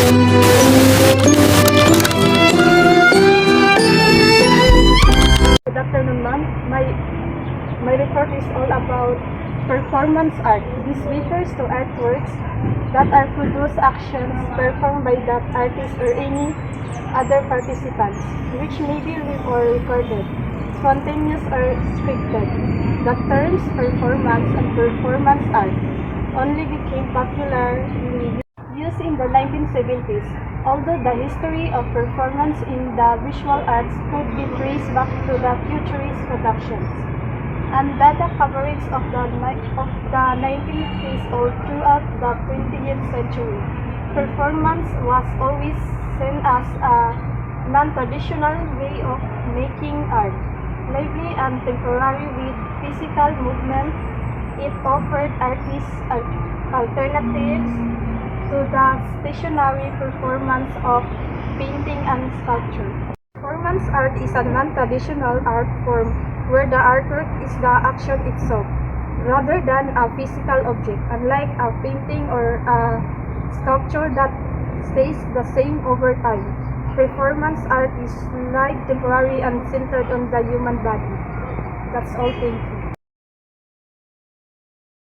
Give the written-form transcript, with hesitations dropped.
Good afternoon, ma'am. My report is all about performance art. This refers to artworks that are produced actions performed by that artist or any other participants, which may be live or recorded, spontaneous or scripted. The terms performance and performance art only became popularly used in the 1970s, although the history of performance in the visual arts could be traced back to the Futurist productions and better coverage of the 1950s all throughout the 20th century. Performance was always seen as a non-traditional way of making art, lively and temporary with physical movement. It offered artists alternatives to the stationary performance of painting and sculpture. Performance art is a non-traditional art form where the artwork is the action itself, rather than a physical object, unlike a painting or a sculpture that stays the same over time. Performance art is live, temporary, and centered on the human body. That's all, thank you.